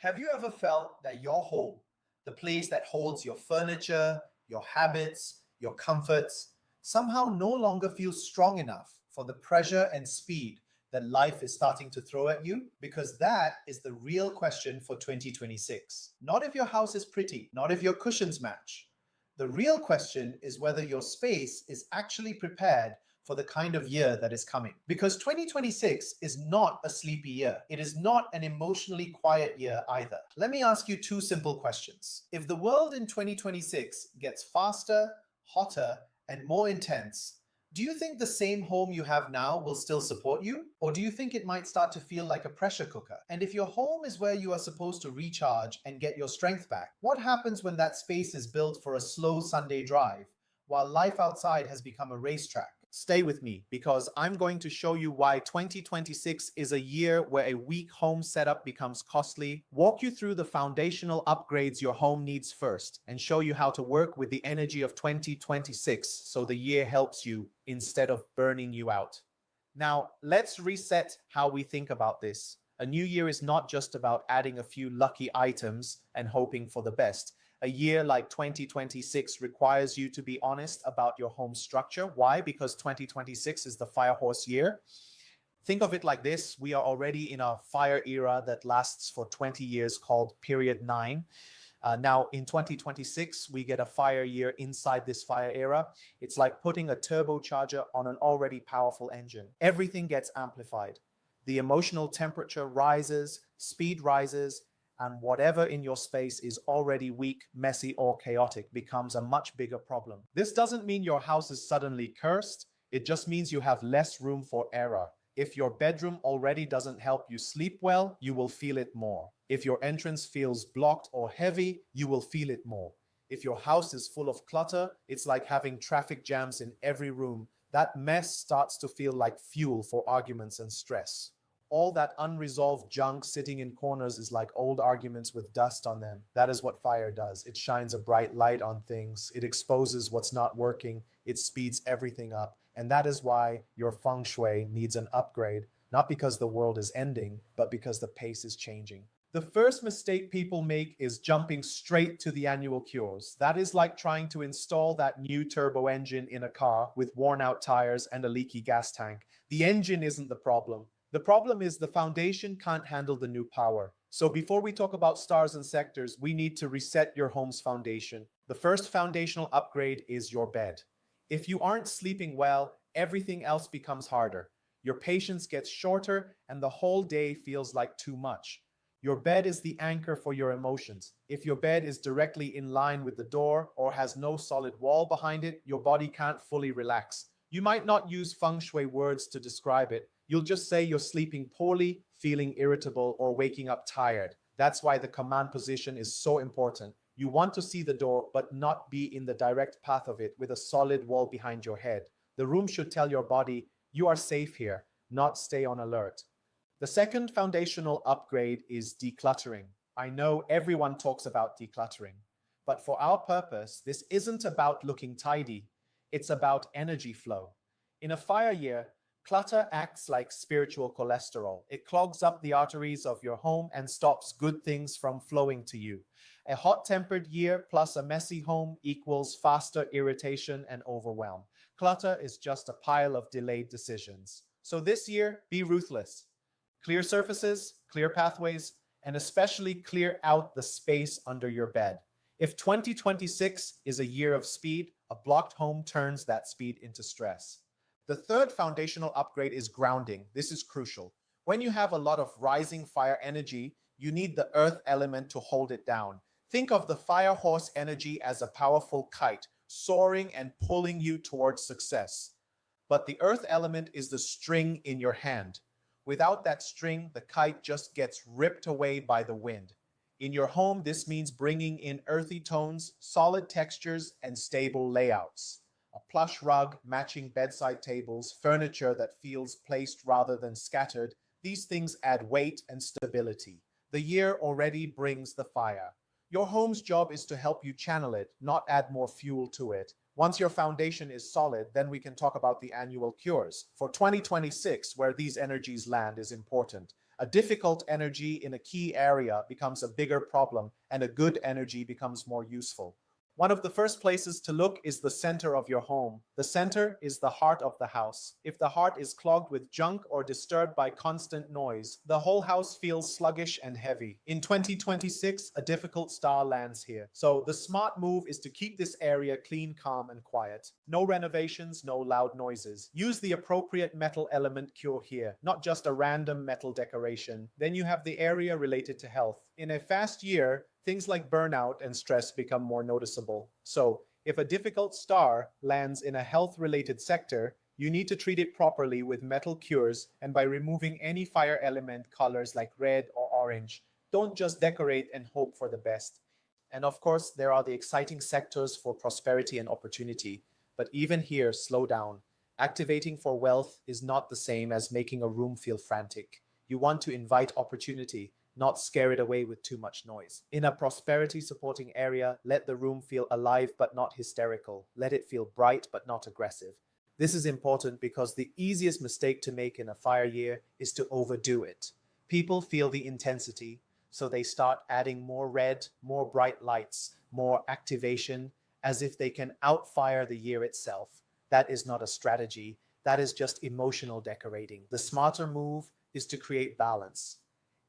Have you ever felt that your home, the place that holds your furniture, your habits, your comforts, somehow no longer feels strong enough for the pressure and speed that life is starting to throw at you? Because that is the real question for 2026. Not if your house is pretty, not if your cushions match. The real question is whether your space is actually prepared for the kind of year that is coming. Because 2026 is not a sleepy year. It is not an emotionally quiet year either. Let me ask you two simple questions. If the world in 2026 gets faster, hotter, and more intense, do you think the same home you have now will still support you? Or do you think it might start to feel like a pressure cooker? And if your home is where you are supposed to recharge and get your strength back, what happens when that space is built for a slow Sunday drive, while life outside has become a racetrack? Stay with me because I'm going to show you why 2026 is a year where a weak home setup becomes costly, walk you through the foundational upgrades your home needs first, and show you how to work with the energy of 2026 so the year helps you instead of burning you out. Now, let's reset how we think about this. A new year is not just about adding a few lucky items and hoping for the best. A year like 2026 requires you to be honest about your home structure. Why? Because 2026 is the fire horse year. Think of it like this. We are already in a fire era that lasts for 20 years called period 9. Now, in 2026, we get a fire year inside this fire era. It's like putting a turbocharger on an already powerful engine. Everything gets amplified. The emotional temperature rises, speed rises, and whatever in your space is already weak, messy, or chaotic becomes a much bigger problem. This doesn't mean your house is suddenly cursed. It just means you have less room for error. If your bedroom already doesn't help you sleep well, you will feel it more. If your entrance feels blocked or heavy, you will feel it more. If your house is full of clutter, it's like having traffic jams in every room. That mess starts to feel like fuel for arguments and stress. All that unresolved junk sitting in corners is like old arguments with dust on them. That is what fire does. It shines a bright light on things. It exposes what's not working. It speeds everything up. And that is why your feng shui needs an upgrade, not because the world is ending, but because the pace is changing. The first mistake people make is jumping straight to the annual cures. That is like trying to install that new turbo engine in a car with worn out tires and a leaky gas tank. The engine isn't the problem. The problem is the foundation can't handle the new power. So before we talk about stars and sectors, we need to reset your home's foundation. The first foundational upgrade is your bed. If you aren't sleeping well, everything else becomes harder. Your patience gets shorter and the whole day feels like too much. Your bed is the anchor for your emotions. If your bed is directly in line with the door or has no solid wall behind it, your body can't fully relax. You might not use feng shui words to describe it. You'll just say you're sleeping poorly, feeling irritable, or waking up tired. That's why the command position is so important. You want to see the door, but not be in the direct path of it with a solid wall behind your head. The room should tell your body, you are safe here, not stay on alert. The second foundational upgrade is decluttering. I know everyone talks about decluttering, but for our purpose, this isn't about looking tidy. It's about energy flow. In a fire year, clutter acts like spiritual cholesterol. It clogs up the arteries of your home and stops good things from flowing to you. A hot-tempered year plus a messy home equals faster irritation and overwhelm. Clutter is just a pile of delayed decisions. So this year, be ruthless. Clear surfaces, clear pathways, and especially clear out the space under your bed. If 2026 is a year of speed, a blocked home turns that speed into stress. The third foundational upgrade is grounding. This is crucial. When you have a lot of rising fire energy, you need the earth element to hold it down. Think of the fire horse energy as a powerful kite, soaring and pulling you towards success. But the earth element is the string in your hand. Without that string, the kite just gets ripped away by the wind. In your home, this means bringing in earthy tones, solid textures, and stable layouts. A plush rug, matching bedside tables, furniture that feels placed rather than scattered, these things add weight and stability. The year already brings the fire. Your home's job is to help you channel it, not add more fuel to it. Once your foundation is solid, then we can talk about the annual cures. For 2026, where these energies land is important. A difficult energy in a key area becomes a bigger problem, and a good energy becomes more useful. One of the first places to look is the center of your home. The center is the heart of the house. If the heart is clogged with junk or disturbed by constant noise, the whole house feels sluggish and heavy. In 2026, a difficult star lands here. So the smart move is to keep this area clean, calm, and quiet. No renovations, no loud noises. Use the appropriate metal element cure here, not just a random metal decoration. Then you have the area related to health. In a fast year, things like burnout and stress become more noticeable. So, if a difficult star lands in a health-related sector, you need to treat it properly with metal cures and by removing any fire element colors like red or orange. Don't just decorate and hope for the best. And of course, there are the exciting sectors for prosperity and opportunity. But even here, slow down. Activating for wealth is not the same as making a room feel frantic. You want to invite opportunity, not scare it away with too much noise. In a prosperity supporting area, let the room feel alive but not hysterical. Let it feel bright but not aggressive. This is important because the easiest mistake to make in a fire year is to overdo it. People feel the intensity, so they start adding more red, more bright lights, more activation, as if they can outfire the year itself. That is not a strategy. That is just emotional decorating. The smarter move is to create balance.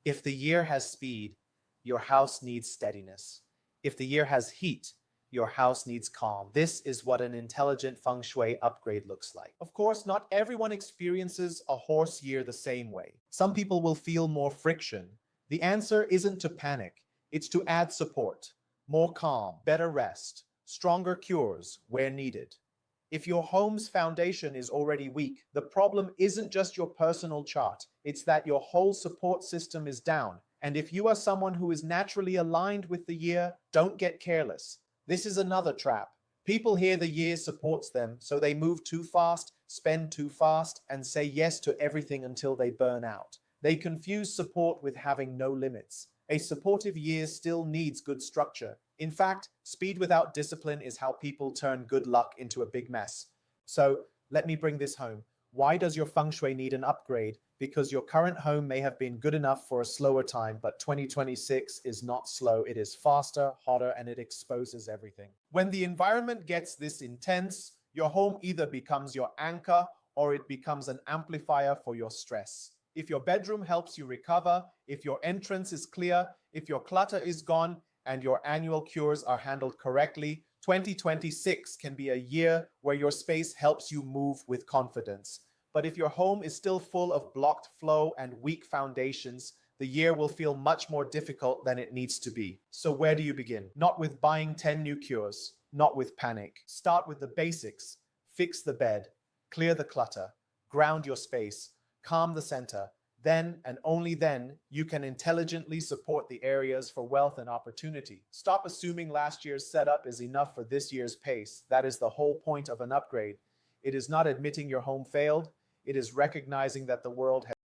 If the year has speed, your house needs steadiness. If the year has heat, your house needs calm. This is what an intelligent feng shui upgrade looks like. Of course, not everyone experiences a horse year the same way. Some people will feel more friction. The answer isn't to panic. It's to add support, more calm, better rest, stronger cures where needed. If your home's foundation is already weak, the problem isn't just your personal chart. It's that your whole support system is down. And if you are someone who is naturally aligned with the year, don't get careless. This is another trap. People hear the year supports them, so they move too fast, spend too fast, and say yes to everything until they burn out. They confuse support with having no limits. A supportive year still needs good structure. In fact, speed without discipline is how people turn good luck into a big mess. So, let me bring this home. Why does your feng shui need an upgrade? Because your current home may have been good enough for a slower time, but 2026 is not slow. It is faster, hotter, and it exposes everything. When the environment gets this intense, your home either becomes your anchor or it becomes an amplifier for your stress. If your bedroom helps you recover, if your entrance is clear, if your clutter is gone, and your annual cures are handled correctly, 2026 can be a year where your space helps you move with confidence. But if your home is still full of blocked flow and weak foundations, the year will feel much more difficult than it needs to be. So where do you begin? Not with buying 10 new cures, not with panic. Start with the basics. Fix the bed, clear the clutter, ground your space, calm the center. Then and only then you can intelligently support the areas for wealth and opportunity. Stop assuming last year's setup is enough for this year's pace. That is the whole point of an upgrade. It is not admitting your home failed. It is recognizing that the world has